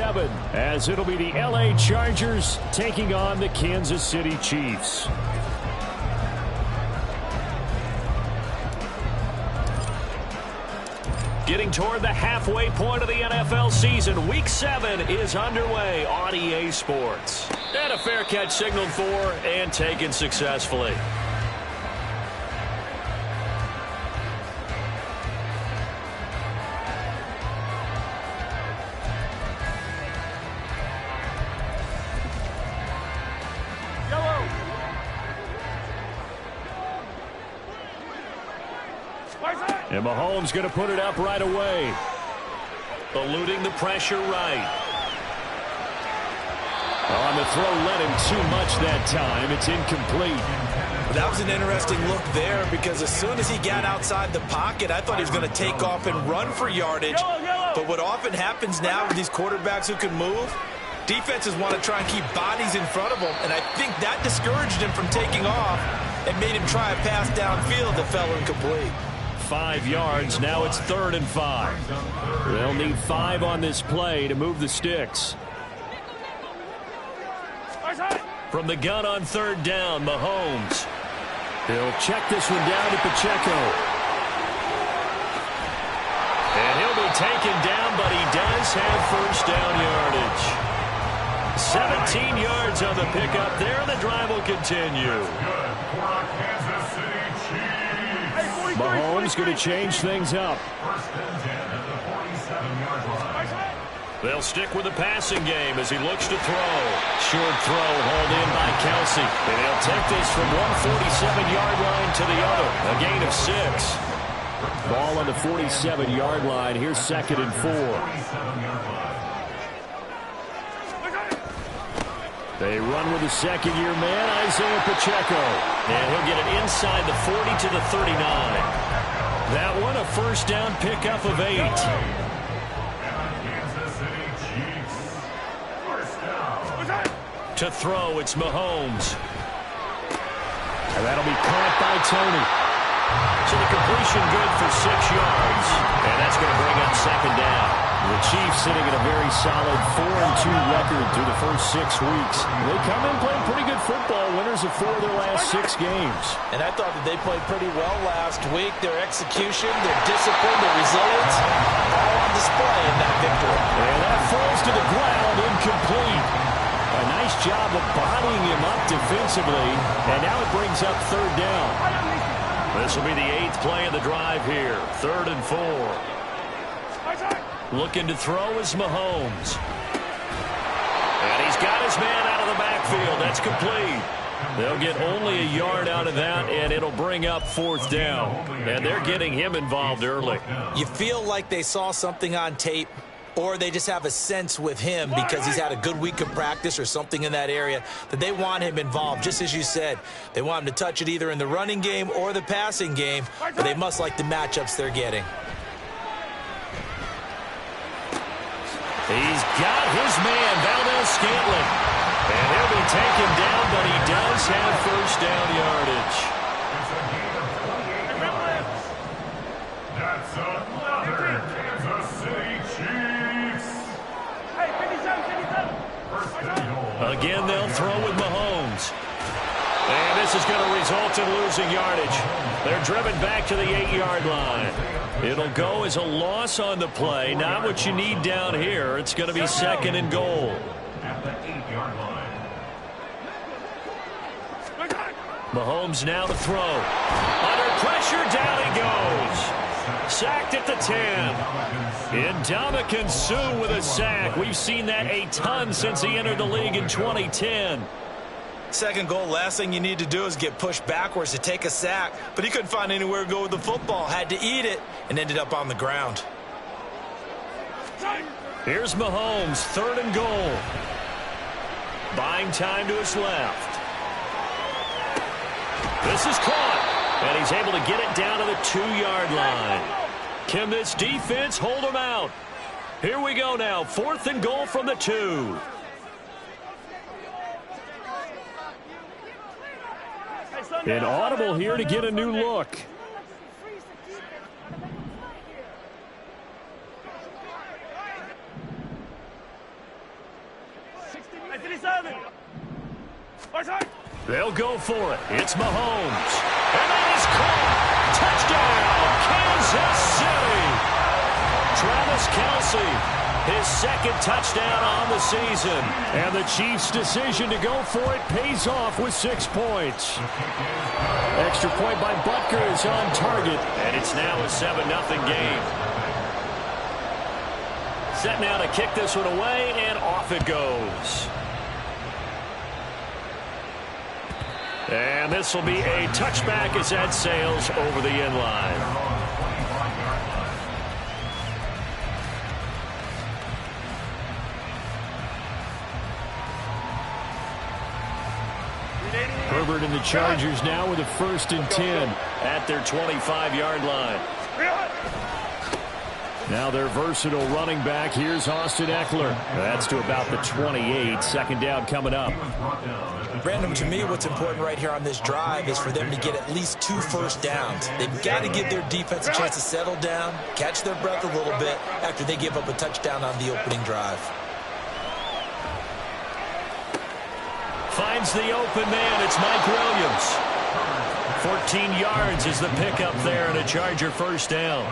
As it'll be the LA Chargers taking on the Kansas City Chiefs. Getting toward the halfway point of the NFL season, Week 7 is underway on EA Sports. And a fair catch signaled for and taken successfully. And Mahomes going to put it up right away. Eluding the pressure right. On the throw, let him too much that time. It's incomplete. That was an interesting look there because as soon as he got outside the pocket, I thought he was going to take off and run for yardage. But what often happens now with these quarterbacks who can move, defenses want to try and keep bodies in front of them. And I think that discouraged him from taking off and made him try a pass downfield that fell incomplete. 5 yards. Now it's 3rd and 5. They'll need 5 on this play to move the sticks. From the gun on 3rd down, Mahomes. He'll check this one down to Pacheco. And he'll be taken down, but he does have first down yardage. 17 yards on the pickup there, and the drive will continue. Mahomes going to change things up. They'll stick with the passing game as he looks to throw. Short throw hauled in by Kelsey. And he'll take this from one 47-yard line to the other. A gain of 6. Ball on the 47-yard line. Here's 2nd and 4. They run with the second-year man, Isaiah Pacheco. And he'll get it inside the 40 to the 39. That one a first down pickup of 8. To throw, it's Mahomes. And that'll be caught by Tony. So the completion good for 6 yards. And that's going to bring up 2nd down. The Chiefs sitting at a very solid 4-2 record through the first 6 weeks. They come in playing pretty good football, winners of 4 of their last 6 games. And I thought that they played pretty well last week. Their execution, their discipline, their resilience, all on display in that victory. And that falls to the ground, incomplete. A nice job of bodying him up defensively, and now it brings up 3rd down. This will be the 8th play of the drive here, 3rd and 4. Looking to throw is Mahomes. And he's got his man out of the backfield. That's complete. They'll get only a yard out of that, and it'll bring up 4th down. And they're getting him involved early. You feel like they saw something on tape, or they just have a sense with him because he's had a good week of practice or something in that area that they want him involved. Just as you said, they want him to touch it either in the running game or the passing game, but they must like the matchups they're getting. He's got his man, Valdes-Scantling. And he'll be taken down, but he does have first down yardage. That's another Kansas City Chiefs. Again, they'll throw with Mahomes. And this is going to result in losing yardage. They're driven back to the 8-yard line. It'll go as a loss on the play. Not what you need down here. It's going to be 2nd and goal. At the 8-yard line. Mahomes now to throw. Under pressure, down he goes. Sacked at the 10. Ndamukong Suh with a sack. We've seen that a ton since he entered the league in 2010. 2nd goal, last thing you need to do is get pushed backwards to take a sack. But he couldn't find anywhere to go with the football. Had to eat it and ended up on the ground. Here's Mahomes, 3rd and goal. Buying time to his left. This is caught. And he's able to get it down to the 2-yard line. Can this defense hold him out? Here we go now. 4th and goal from the 2. An audible here to get a new look. They'll go for it. It's Mahomes. And that is caught. Touchdown, Kansas City. Travis Kelce, his second touchdown on the season. And the Chiefs' decision to go for it pays off with 6 points. Extra point by Butker is on target. And it's now a 7-0 game. Set now to kick this one away, and off it goes. And this will be a touchback as that sails over the end line. Herbert and the Chargers now with a 1st and 10 at their 25-yard line. Now their versatile running back. Here's Austin Eckler. That's to about the 28. Second down coming up. Brandon, to me, what's important right here on this drive is for them to get at least 2 first downs. They've got to give their defense a chance to settle down, catch their breath a little bit after they give up a touchdown on the opening drive. Finds the open man. It's Mike Williams. 14 yards is the pickup there and a Charger first down.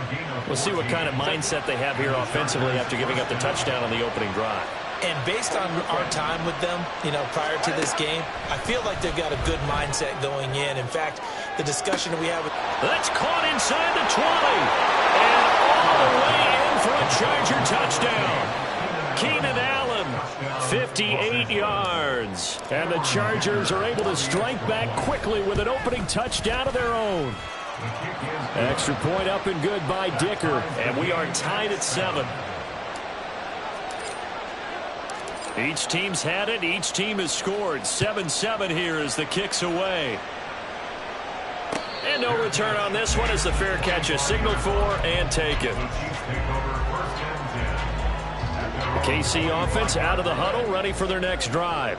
We'll see what kind of mindset they have here offensively after giving up the touchdown on the opening drive. And based on our time with them, prior to this game, I feel like they've got a good mindset going in. In fact, the discussion that we have with... That's caught inside the 20. And all the way in for a Charger touchdown. Keenan Allen, 58 yards. And the Chargers are able to strike back quickly with an opening touchdown of their own. Extra point up and good by Dicker. And we are tied at 7. Each team's had it. Each team has scored. 7-7 here as the kick's away. And no return on this one as the fair catch is signaled for and taken. The KC offense out of the huddle, ready for their next drive.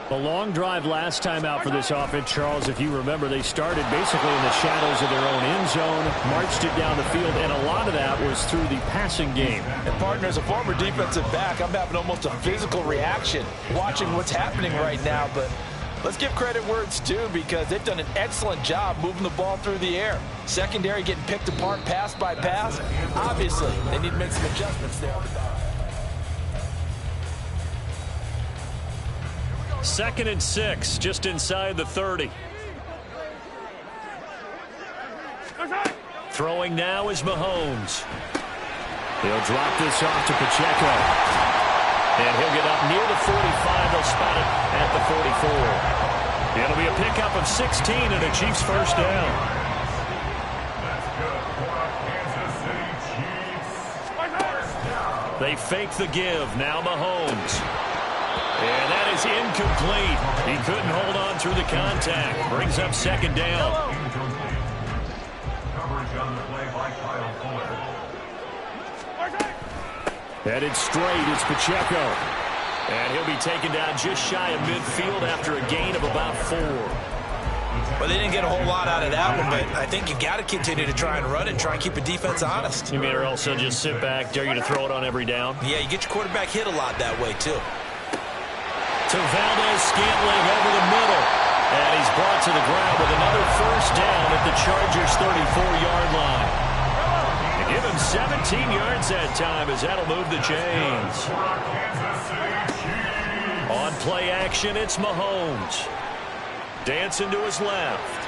A long drive last time out for this offense, Charles. If you remember, they started basically in the shadows of their own end zone, marched it down the field, and a lot of that was through the passing game. And, partner, as a former defensive back, I'm having almost a physical reaction watching what's happening right now. But let's give credit where it's due because they've done an excellent job moving the ball through the air. Secondary getting picked apart pass by pass. Obviously, they need to make some adjustments there. 2nd and 6, just inside the 30. Throwing now is Mahomes. He'll drop this off to Pacheco. And he'll get up near the 45. They'll spot it at the 44. It'll be a pickup of 16 and a Chiefs first down. They fake the give. Now Mahomes. And that is incomplete. He couldn't hold on through the contact. Brings up 2nd down. Headed straight is Pacheco. And he'll be taken down just shy of midfield after a gain of about 4. Well, they didn't get a whole lot out of that one, but I think you got to continue to try and run and try and keep a defense honest. You mean or else they'll just sit back, dare you to throw it on every down? Yeah, you get your quarterback hit a lot that way, too. To Valdez-Scantling over the middle. And he's brought to the ground with another first down at the Chargers' 34-yard line. And give him 17 yards that time as that'll move the chains. On play action, it's Mahomes. Dancing to his left.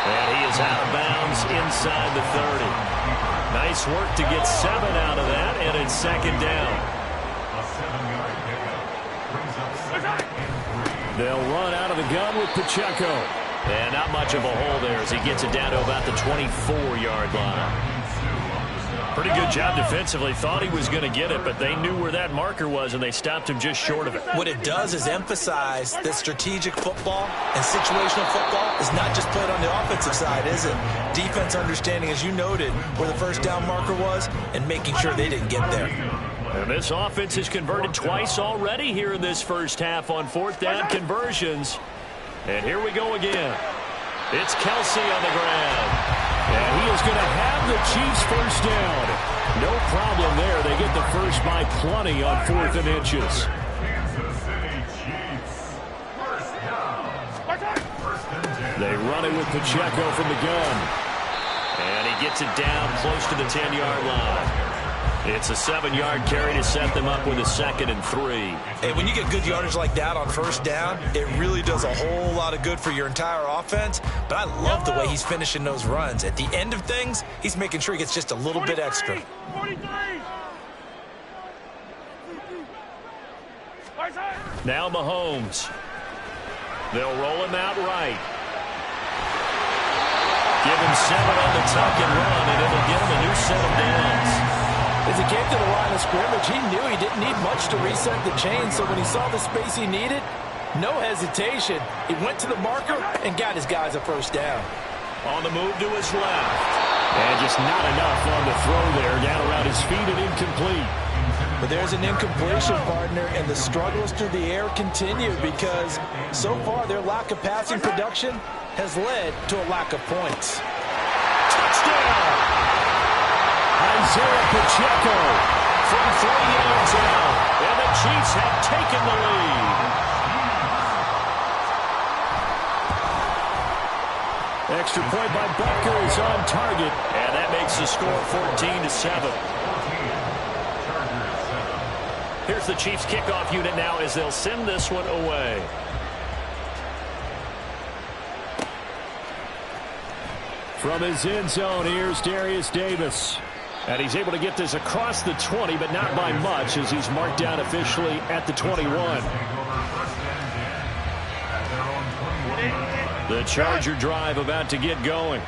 And he is out of bounds inside the 30. Nice work to get 7 out of that, and it's 2nd down. They'll run out of the gun with Pacheco. And not much of a hole there as he gets it down to about the 24-yard line. Pretty good job defensively. Thought he was going to get it, but they knew where that marker was, and they stopped him just short of it. What it does is emphasize that strategic football and situational football is not just played on the offensive side, is it? Defense understanding, as you noted, where the first down marker was and making sure they didn't get there. And this offense has converted twice already here in this first half on 4th down conversions. And here we go again. It's Kelce on the ground. And he is going to have the Chiefs first down. No problem there. They get the first by plenty on 4th and inches. Kansas City Chiefs. First down. First and 10. They run it with Pacheco from the gun. And he gets it down close to the 10-yard line. It's a 7-yard carry to set them up with a 2nd and 3. Hey, when you get good yardage like that on first down, it really does a whole lot of good for your entire offense. But I love the way he's finishing those runs. At the end of things, he's making sure he gets just a little bit extra. 43. Now Mahomes. They'll roll him out right. Give him 7 on the tuck and run, and it'll get him a new set of downs. As he came to the line of scrimmage, he knew he didn't need much to reset the chain, so when he saw the space he needed, no hesitation. He went to the marker and got his guys a first down. On the move to his left. And just not enough on the throw there. Down around his feet and incomplete. But there's an incompletion, partner, and the struggles through the air continue because so far their lack of passing production has led to a lack of points. Touchdown! Isaiah Pacheco from 3 yards out. And the Chiefs have taken the lead. Extra point by Butker is on target. And that makes the score 14-7. Here's the Chiefs kickoff unit now as they'll send this one away. From his end zone, here's Darius Davis. And he's able to get this across the 20, but not by much as he's marked down officially at the 21. The Charger drive about to get going.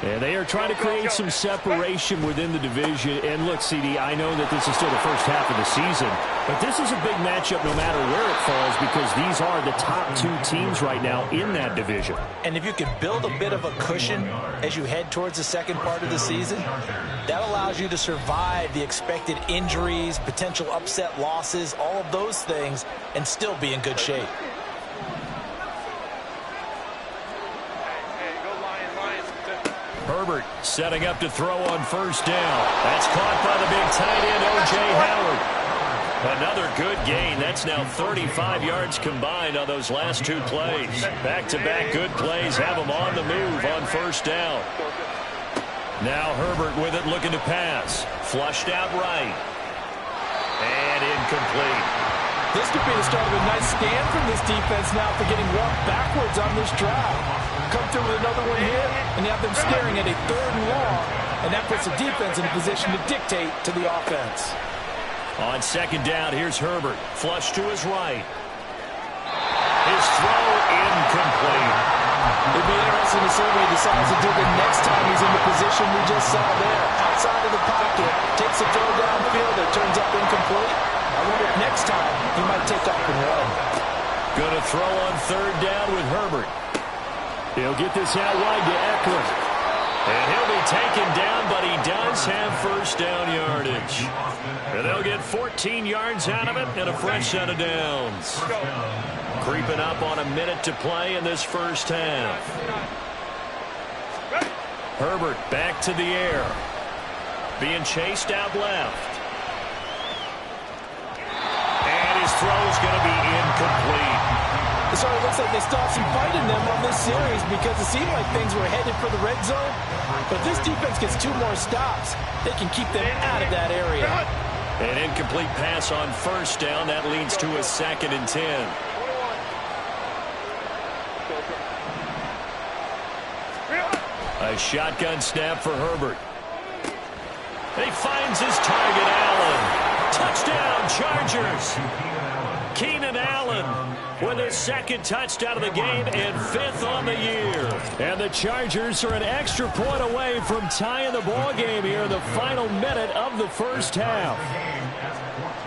And they are trying to create some separation within the division. And look, CD, I know that this is still the first half of the season, but this is a big matchup no matter where it falls because these are the top 2 teams right now in that division. And if you can build a bit of a cushion as you head towards the second part of the season, that allows you to survive the expected injuries, potential upset losses, all of those things, and still be in good shape. Herbert setting up to throw on first down. That's caught by the big tight end, O.J. Howard. Another good gain. That's now 35 yards combined on those last 2 plays. Back-to-back good plays have them on the move on first down. Now Herbert with it looking to pass. Flushed out right. And incomplete. This could be the start of a nice stand from this defense now for getting walked backwards on this drive. Come through with another one here, and you have them staring at a 3rd and long, and that puts the defense in a position to dictate to the offense. On second down, here's Herbert. Flush to his right. His throw incomplete. It'd be interesting to see what he decides to do the next time he's in the position we just saw there. Outside of the pocket, takes a throw downfield that turns up incomplete. I wonder if next time he might take off and run. Going to throw on 3rd down with Herbert. He'll get this out wide to Eckler. And he'll be taken down, but he does have first down yardage. And they'll get 14 yards out of it and a fresh set of downs. Creeping up on a minute to play in this first half. Herbert back to the air. Being chased out left. And his throw's going to be incomplete. So it looks like they still have some fight in them on this series because it seemed like things were headed for the red zone. But if this defense gets 2 more stops, they can keep them out of that area. An incomplete pass on first down. That leads to a 2nd and 10. A shotgun snap for Herbert. He finds his target, Allen. Touchdown, Chargers. Keenan Allen with his 2nd touchdown of the game and 5th on the year. And the Chargers are an extra point away from tying the ball game here in the final minute of the first half.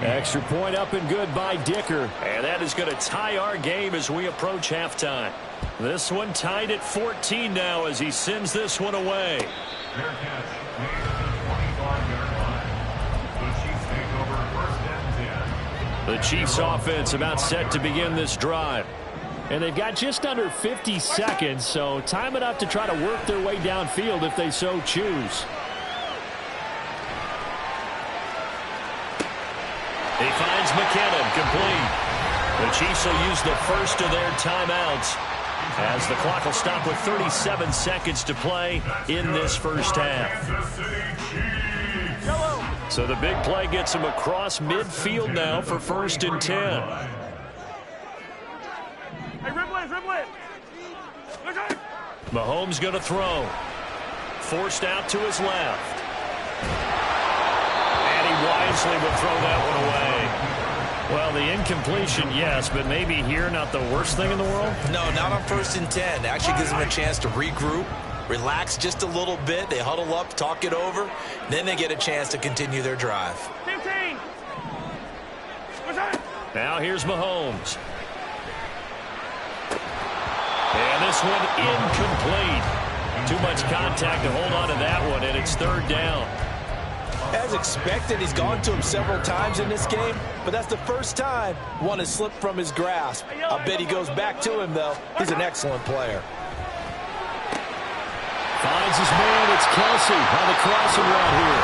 Extra point up and good by Dicker. And that is going to tie our game as we approach halftime. This one tied at 14 now as he sends this one away. Fair catch made at the 25-yard line. The Chiefs take over 1st and 10. The Chiefs offense about set to begin this drive. And they've got just under 50 seconds, so time enough to try to work their way downfield if they so choose. He finds McKinnon, complete. The Chiefs will use the first of their timeouts as the clock will stop with 37 seconds to play in this first half. So the big play gets him across midfield now for 1st and 10. Hey, dribble it. Mahomes going to throw. Forced out to his left. And he wisely will throw that one away. Well, the incompletion, yes, but maybe here not the worst thing in the world? No, not on 1st and 10. Actually gives them a chance to regroup, relax just a little bit. They huddle up, talk it over. Then they get a chance to continue their drive. 15. Now here's Mahomes. And this one incomplete. Too much contact to hold on to that one, and it's 3rd down. As expected, he's gone to him several times in this game, but that's the first time one has slipped from his grasp. I bet he goes back to him, though. He's an excellent player. Finds his man. It's Kelsey on the crossing route here.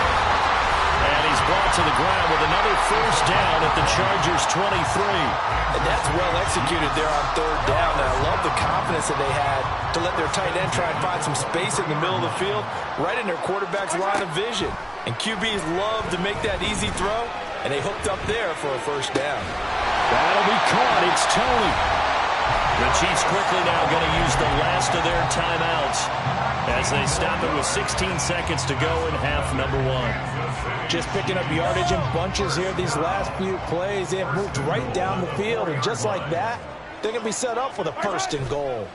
And he's brought to the ground with another 1st down at the Chargers' 23. And that's well executed there on 3rd down. And I love the confidence that they had to let their tight end try and find some space in the middle of the field, right in their quarterback's line of vision. And QBs love to make that easy throw, and they hooked up there for a 1st down. That'll be caught. It's Tony. The Chiefs quickly now going to use the last of their timeouts as they stop it with 16 seconds to go in half number 1. Just picking up yardage in bunches here these last few plays. They have moved right down the field, and just like that, they're going to be set up with a 1st and goal.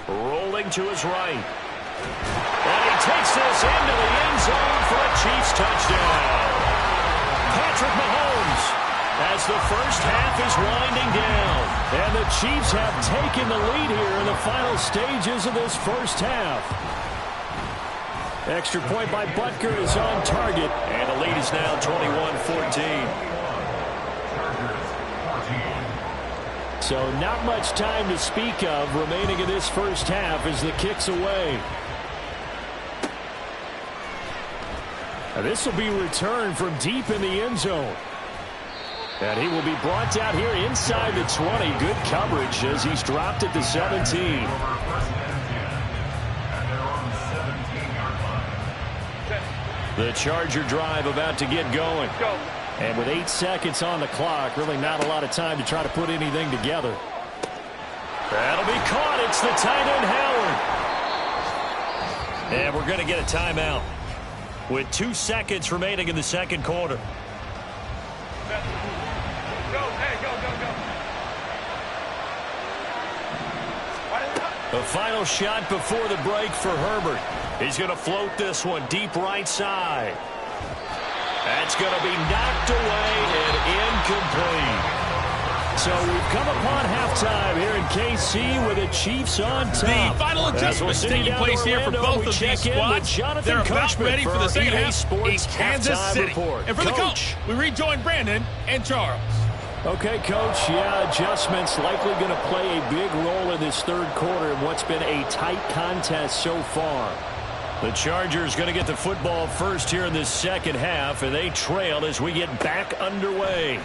Rolling to his right. And he takes this into the end zone for a Chiefs touchdown. Patrick Mahomes, as the first half is winding down. And the Chiefs have taken the lead here in the final stages of this first half. Extra point by Butker is on target. And the lead is now 21-14. So not much time to speak of remaining in this first half as the kick's away. Now this will be returned from deep in the end zone. And he will be brought down here inside the 20. Good coverage as he's dropped at the 17. The Charger drive about to get going. And with 8 seconds on the clock, really not a lot of time to try to put anything together. That'll be caught. It's the tight end, Howard. And we're going to get a timeout with 2 seconds remaining in the second quarter. The final shot before the break for Herbert. He's going to float this one deep right side. That's going to be knocked away and incomplete. So we've come upon halftime here in KC with the Chiefs on top. The final adjustments taking place here for both of these squads. They're about ready for the second half in Kansas City. Report. And for the coach, we rejoin Brandon and Charles. Okay, Coach, adjustments likely going to play a big role in this third quarter in what's been a tight contest so far. The Chargers going to get the football first here in this second half, and they trail as we get back underway.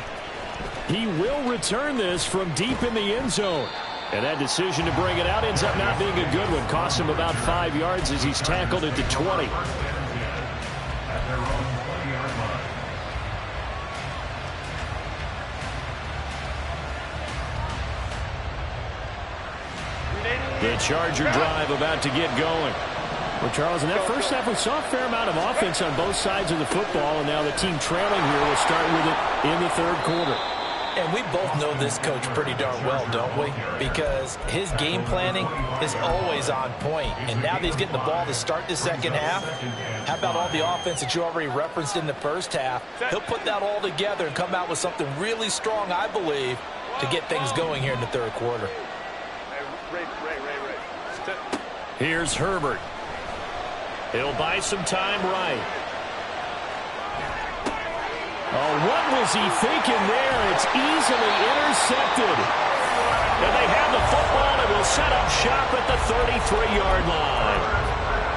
He will return this from deep in the end zone. And that decision to bring it out ends up not being a good one. Costs him about 5 yards as he's tackled at the 20. The Charger drive about to get going. Well, Charles, in that first half, we saw a fair amount of offense on both sides of the football, and now the team trailing here will start with it in the third quarter. And we both know this coach pretty darn well, don't we? Because his game planning is always on point. And now that he's getting the ball to start the second half, how about all the offense that you already referenced in the first half? He'll put that all together and come out with something really strong, I believe, to get things going here in the third quarter. Here's Herbert. He'll buy some time right. Oh, what was he thinking there? It's easily intercepted. And they have the football and will set up shop at the 33-yard line.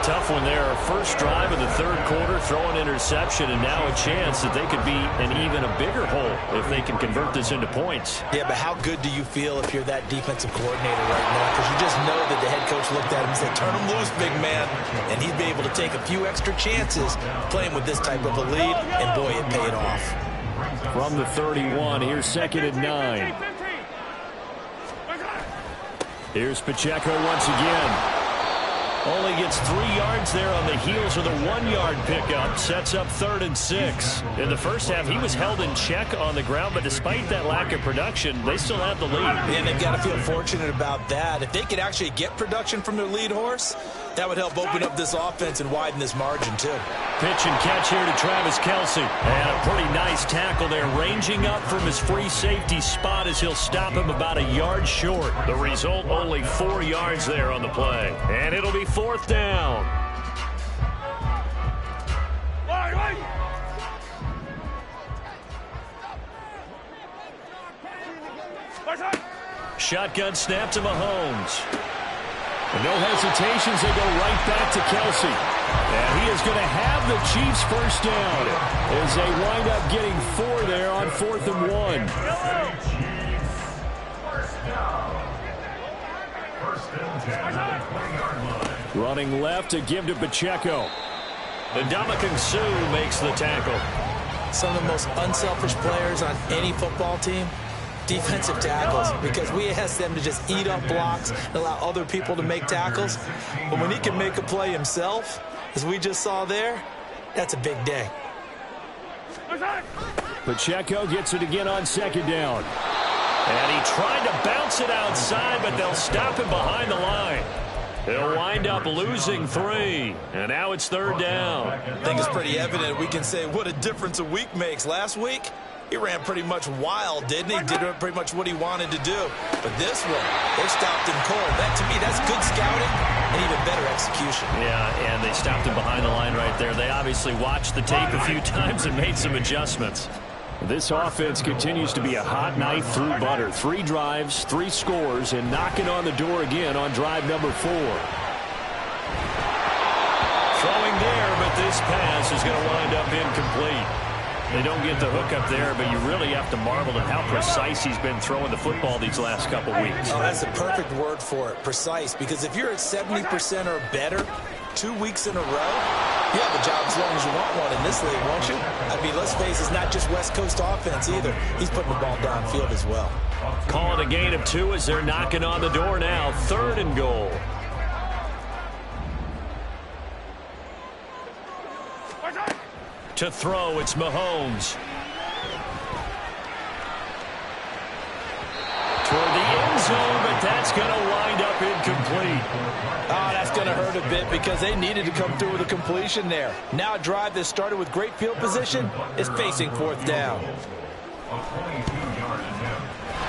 Tough one there. First drive of the third quarter, throw an interception, and now a chance that they could be in even a bigger hole if they can convert this into points. Yeah, but how good do you feel if you're that defensive coordinator right now? Because you just know that the head coach looked at him and said, turn him loose, big man. And he'd be able to take a few extra chances playing with this type of a lead, and boy, it paid off. From the 31, here's 2nd and 9. Here's Pacheco once again. Only gets 3 yards there on the heels of the 1-yard pickup. Sets up 3rd and 6. In the first half, he was held in check on the ground, but despite that lack of production, they still have the lead. And they've got to feel fortunate about that. If they could actually get production from their lead horse, that would help open up this offense and widen this margin, too. Pitch and catch here to Travis Kelce. And a pretty nice tackle there, ranging up from his free safety spot as he'll stop him about a yard short. The result, only 4 yards there on the play. And it'll be 4th down. Shotgun snap to Mahomes. And no hesitations, they go right back to Kelce. And he is going to have the Chiefs first down as they wind up getting 4 there on 4th and 1. Running left to give to Pacheco. And Ndamukong Suh makes the tackle. Some of the most unselfish players on any football team, defensive tackles, because we ask them to just eat up blocks and allow other people to make tackles. But when he can make a play himself, as we just saw there, that's a big day. Pacheco gets it again on 2nd down. And he tried to bounce it outside, but they'll stop him behind the line. They'll wind up losing 3. And now it's 3rd down. I think it's pretty evident. We can say what a difference a week makes. Last week, he ran pretty much wild, didn't he? Did pretty much what he wanted to do. But this one, they stopped him cold. That, to me, that's good scouting and even better execution. Yeah, and they stopped him behind the line right there. They obviously watched the tape a few times and made some adjustments. This offense continues to be a hot knife through butter. 3 drives, 3 scores, and knocking on the door again on drive number 4. Throwing there, but this pass is going to wind up incomplete. They don't get the hook up there, but you really have to marvel at how precise he's been throwing the football these last couple weeks. Oh, that's the perfect word for it, precise, because if you're at 70% or better 2 weeks in a row, you have a job as long as you want one in this league, won't you? I mean, let's face it, it's not just West Coast offense either. He's putting the ball downfield as well. Call it a gain of 2 as they're knocking on the door now. 3rd and goal. To throw, it's Mahomes. Toward the end zone, but that's going to wind up incomplete. Oh, that's going to hurt a bit because they needed to come through with a completion there. Now a drive that started with great field position is facing 4th down.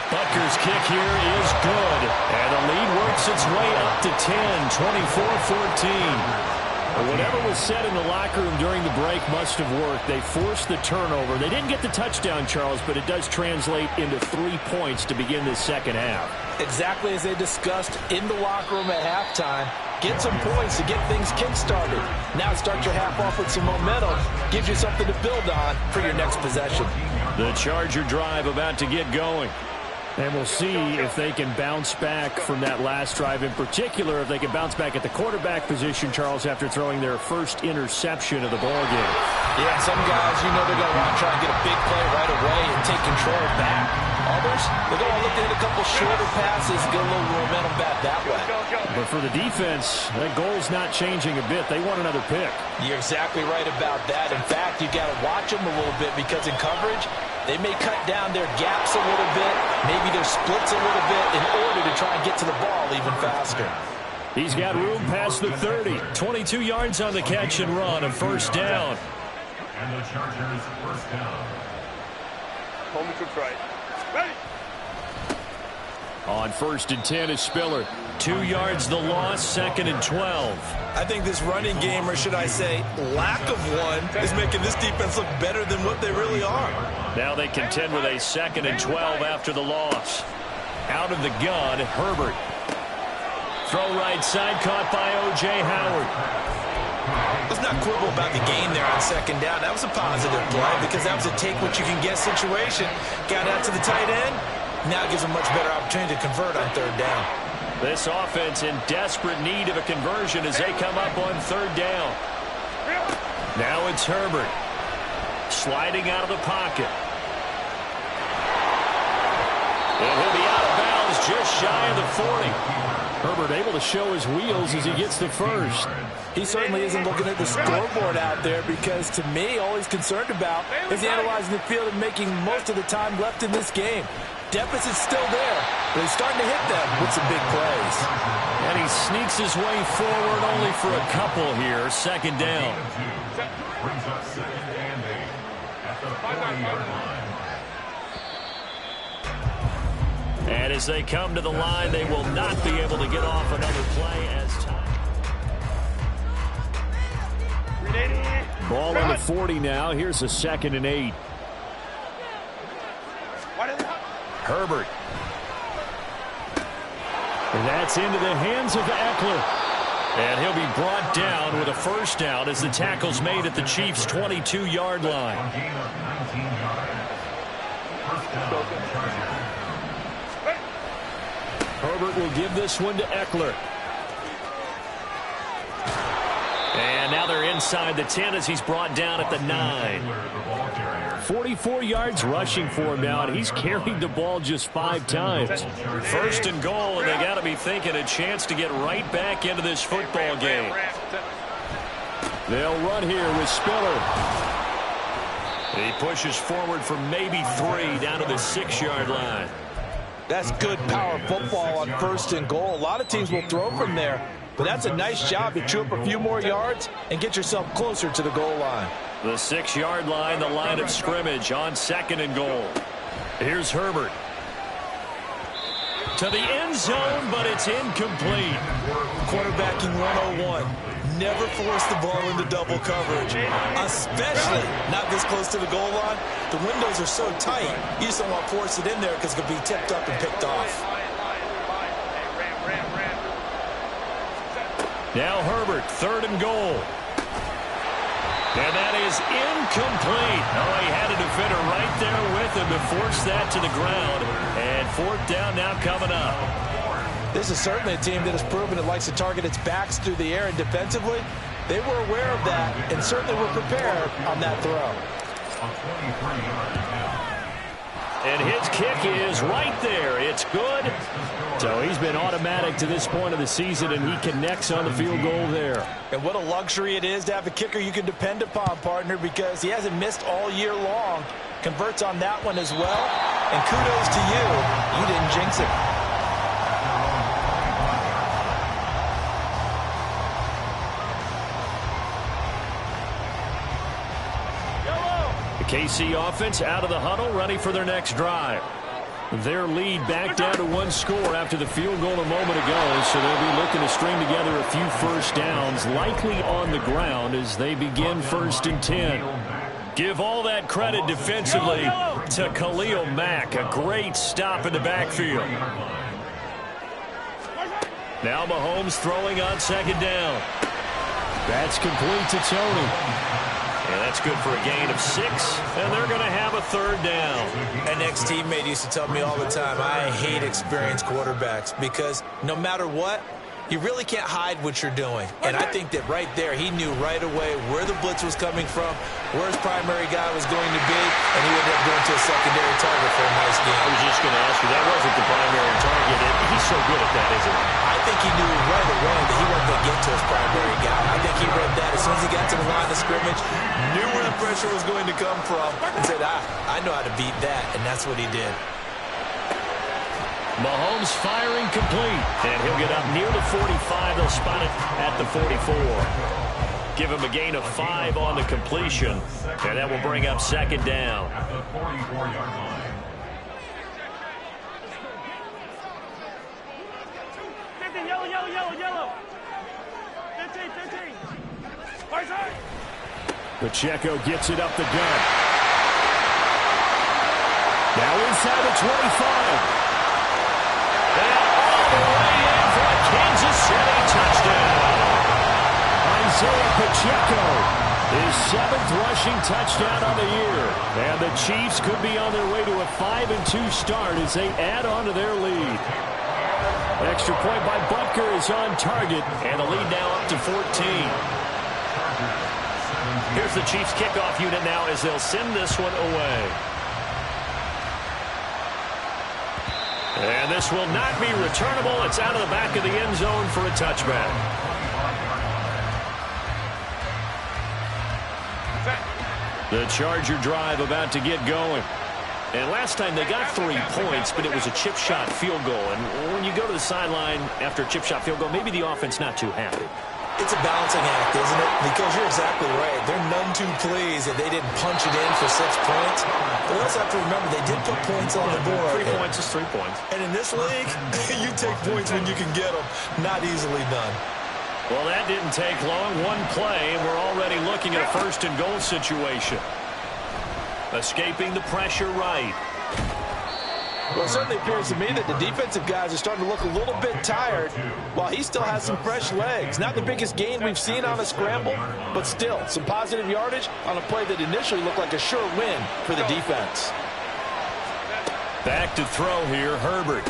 Butker's kick here is good. And the lead works its way up to 10, 24-14. Whatever was said in the locker room during the break must have worked. They forced the turnover. They didn't get the touchdown, Charles, but it does translate into 3 points to begin this second half. Exactly as they discussed in the locker room at halftime. Get some points to get things kick-started. Now start your half off with some momentum. Gives you something to build on for your next possession. The Charger drive about to get going. And we'll see if they can bounce back from that last drive. In particular, if they can bounce back at the quarterback position, Charles, after throwing their first interception of the ballgame. Yeah, some guys, you know they're going to want to try and get a big play right away and take control back. Others, they're going to look at a couple shorter passes, get a little momentum back that way. But for the defense, that goal's not changing a bit. They want another pick. You're exactly right about that. In fact, you got to watch them a little bit because in coverage, they may cut down their gaps a little bit, maybe their splits a little bit in order to try and get to the ball even faster. He's got room past the 30. 22 yards on the catch and run, a 1st down. And the Chargers first down. Home to try. Ready. On 1st and 10 is Spiller. 2 yards the loss, 2nd and 12. I think this running game, or should I say lack of one, is making this defense look better than what they really are. Now they contend with a 2nd and 12 after the loss. Out of the gun, Herbert. Throw right side, caught by O.J. Howard. Let's not quibble about the gain there on second down. That was a positive play because that was a take-what-you-can-get situation. Got out to the tight end. Now it gives them much better opportunity to convert on third down. This offense in desperate need of a conversion as they come up on third down. Now it's Herbert. Sliding out of the pocket. And he'll be out of bounds just shy of the 40. Herbert able to show his wheels as he gets the first. He certainly isn't looking at the scoreboard out there because, to me, all he's concerned about is analyzing the field and making most of the time left in this game. Deficit's still there, but he's starting to hit them with some big plays. And he sneaks his way forward only for a couple here. Second down. Brings up second and 8 at the 40-yard line. And as they come to the line, they will not be able to get off another play as time. Ball on the 40 now. Here's a 2nd and 8. Herbert. And that's into the hands of Eckler. And he'll be brought down with a first down as the tackle's made at the Chiefs' 22-yard line. Herbert will give this one to Eckler. And now they're inside the 10 as he's brought down at the 9. 44 yards rushing for him now, and he's carried the ball just 5 times. First and goal, and they got to be thinking a chance to get right back into this football game. They'll run here with Spiller. He pushes forward for maybe 3 down to the 6-yard line. That's good power football on first and goal. A lot of teams will throw from there, but that's a nice job to chew up a few more yards and get yourself closer to the goal line. The 6-yard line, the line of scrimmage on 2nd and goal. Here's Herbert. To the end zone, but it's incomplete. Quarterbacking 101. Never force the ball into double coverage, especially not this close to the goal line. The windows are so tight, you just don't want to force it in there because it could be tipped up and picked off. Now Herbert, 3rd and goal. And that is incomplete. Oh, he had a defender right there with him to force that to the ground. And 4th down now coming up. This is certainly a team that has proven it likes to target its backs through the air, and defensively, they were aware of that and certainly were prepared on that throw. And his kick is right there. It's good. So he's been automatic to this point of the season, and he connects on the field goal there. And what a luxury it is to have a kicker you can depend upon, partner, because he hasn't missed all year long. Converts on that one as well. And kudos to you. You didn't jinx it. KC offense out of the huddle, ready for their next drive. Their lead back down to 1 score after the field goal a moment ago, so they'll be looking to string together a few first downs, likely on the ground as they begin 1st and 10. Give all that credit defensively to Khalil Mack, a great stop in the backfield. Now Mahomes throwing on 2nd down. That's complete to Tony. And that's good for a gain of 6, and they're going to have a 3rd down. An ex-teammate used to tell me all the time, I hate experienced quarterbacks because no matter what, you really can't hide what you're doing. And I think that right there, he knew right away where the blitz was coming from, where his primary guy was going to be, and he ended up going to a secondary target for a nice game. I was just going to ask you, that wasn't the primary target. He's so good at that, isn't he? I think he knew right away that he wasn't going to get to his primary guy. I think he read that as soon as he got to the line of scrimmage, knew where the pressure was going to come from, and said, I know how to beat that, and that's what he did. Mahomes firing complete, and he'll get up near the 45. They'll spot it at the 44. Give him a gain of 5 on the completion, and that will bring up 2nd down. At the 44-yard line. 15, yellow. 15. Hard side. Pacheco gets it up the gut. Now inside the 25. And all the way in for a Kansas City touchdown. Isaiah Pacheco, his 7th rushing touchdown on the year. And the Chiefs could be on their way to a 5-2 start as they add on to their lead. Extra point by Butker is on target, and the lead now up to 14. Here's the Chiefs kickoff unit now as they'll send this one away. And this will not be returnable. It's out of the back of the end zone for a touchback. The Charger drive about to get going. And last time they got 3 points, but it was a chip shot field goal. And when you go to the sideline after a chip shot field goal, maybe the offense not too happy. It's a balancing act, isn't it? Because you're exactly right. They're none too pleased that they didn't punch it in for 6 points. But we also have to remember they did put points on the board. 3 points is 3 points. And in this league, you take points when you can get them. Not easily done. Well, that didn't take long. 1 play, and we're already looking at a 1st and goal situation. Escaping the pressure right. Well, it certainly appears to me that the defensive guys are starting to look a little bit tired while he still has some fresh legs. Not the biggest gain we've seen on a scramble, but still some positive yardage on a play that initially looked like a sure win for the defense. Back to throw here, Herbert.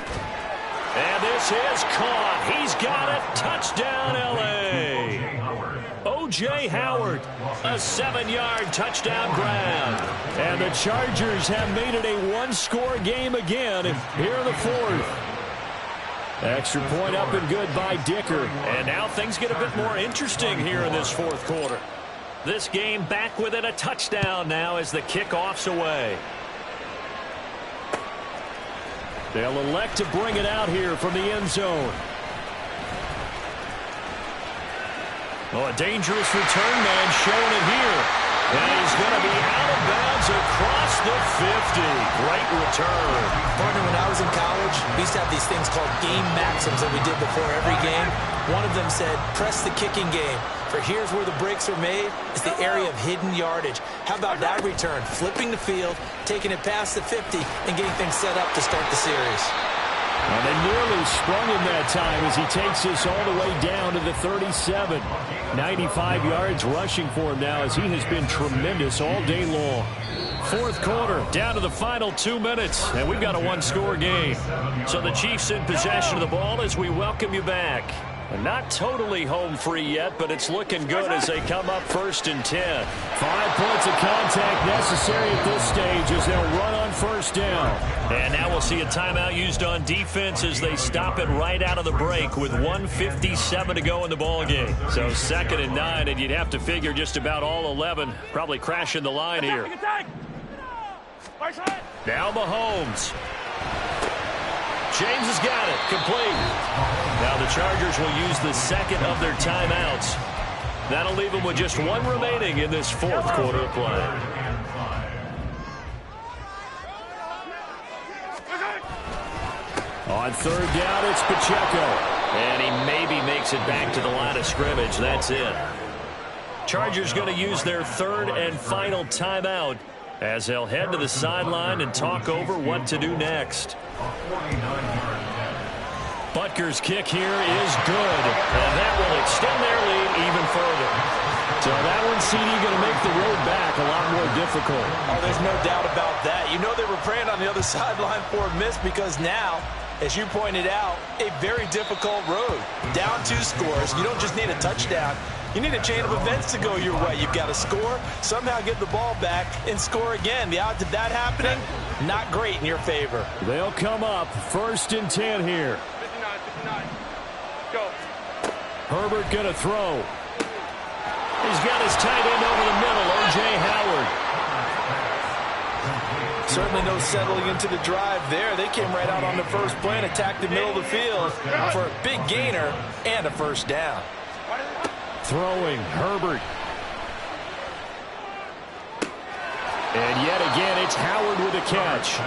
And this is caught. He's got it. Touchdown, L.A. O.J. Howard, a 7-yard touchdown grab. And the Chargers have made it a 1-score game again here in the 4th. Extra point up and good by Dicker. And now things get a bit more interesting here in this 4th quarter. This game back within a touchdown now as the kickoff's away. They'll elect to bring it out here from the end zone. Oh, a dangerous return man showing it here. And he's going to be out of bounds across the 50. Great return. Partner, when I was in college, we used to have these things called game maxims that we did before every game. One of them said, press the kicking game. For here's where the breaks are made. It's the area of hidden yardage. How about that return? Flipping the field, taking it past the 50, and getting things set up to start the series. And they nearly sprung him that time as he takes this all the way down to the 37. 95 yards rushing for him now as he has been tremendous all day long. 4th quarter, down to the final 2 minutes, and we've got a 1-score game. So the Chiefs in possession of the ball as we welcome you back. Not totally home free yet, but it's looking good as they come up 1st and 10. 5 points of contact necessary at this stage as they'll run on 1st down. And now we'll see a timeout used on defense as they stop it right out of the break with 1:57 to go in the ball game. So 2nd and 9, and you'd have to figure just about all 11 probably crashing the line here. Now Mahomes. James has got it. Complete. Now the Chargers will use the 2nd of their timeouts. That'll leave them with just 1 remaining in this 4th quarter of play. On 3rd down, it's Pacheco. And he maybe makes it back to the line of scrimmage. That's it. Chargers going to use their 3rd and final timeout as they'll head to the sideline and talk over what to do next. Butker's kick here is good, and that will extend their lead even further. So that one, CD, going to make the road back a lot more difficult. Oh, there's no doubt about that. You know they were praying on the other sideline for a miss because now, as you pointed out, a very difficult road. Down 2 scores. You don't just need a touchdown. You need a chain of events to go your way. You've got to score, somehow get the ball back, and score again. The odds of that happening, not great in your favor. They'll come up 1st and 10 here. 59. Go. Herbert going to throw. He's got his tight end over the middle, O.J. Howard. Certainly no settling into the drive there. They came right out on the first play and attacked the middle of the field for a big gainer and a 1st down. Throwing, Herbert. And yet again, it's Howard with a catch.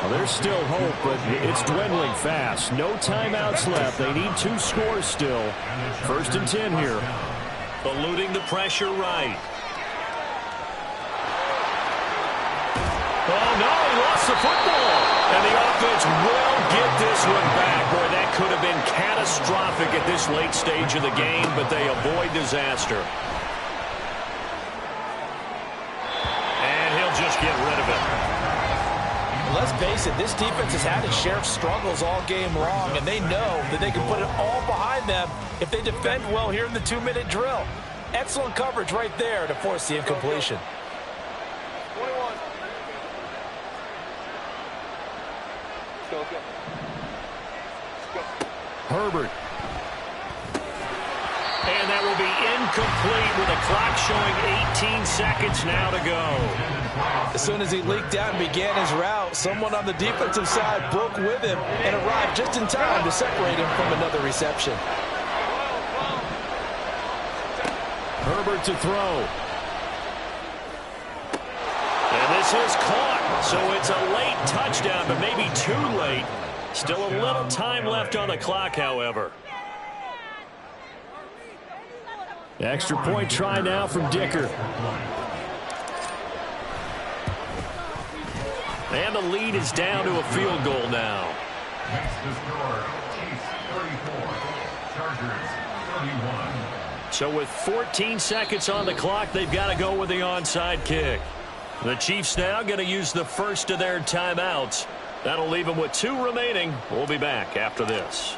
Well, there's still hope, but it's dwindling fast. No timeouts left. They need 2 scores still. 1st and 10 here. Eluding the pressure right. Oh, no, he lost the football. And the offense will get this one back. Boy, that could have been catastrophic at this late stage of the game, but they avoid disaster. And he'll just get rid of it. Let's face it, this defense has had its share of struggles all game long, and they know that they can put it all behind them if they defend well here in the 2-minute drill. Excellent coverage right there to force the incompletion. 21. Go. Herbert. And that will be incomplete with the clock showing 18 seconds now to go. As soon as he leaked out and began his route, someone on the defensive side broke with him and arrived just in time to separate him from another reception. Herbert to throw. And this is caught. So it's a late touchdown, but maybe too late. Still a little time left on the clock, however. Extra point try now from Dicker. And the lead is down to a field goal now. Makes the score Chiefs 34, Chargers 31. So with 14 seconds on the clock, they've got to go with the onside kick. The Chiefs now going to use the first of their timeouts. That'll leave them with 2 remaining. We'll be back after this.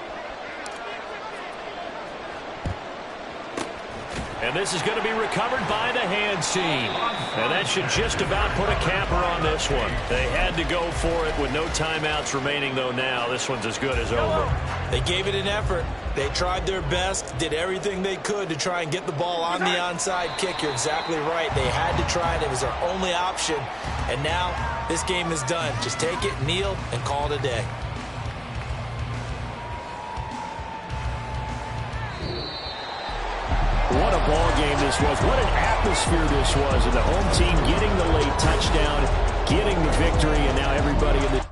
And this is going to be recovered by the hands team. And that should just about put a capper on this one. They had to go for it with no timeouts remaining, though now. This one's as good as over. They gave it an effort. They tried their best, did everything they could to try and get the ball on the onside kick. You're exactly right. They had to try it. It was their only option. And now this game is done. Just take it, kneel, and call it a day. What a ball game this was. What an atmosphere this was. And the home team getting the late touchdown, getting the victory, and now everybody in the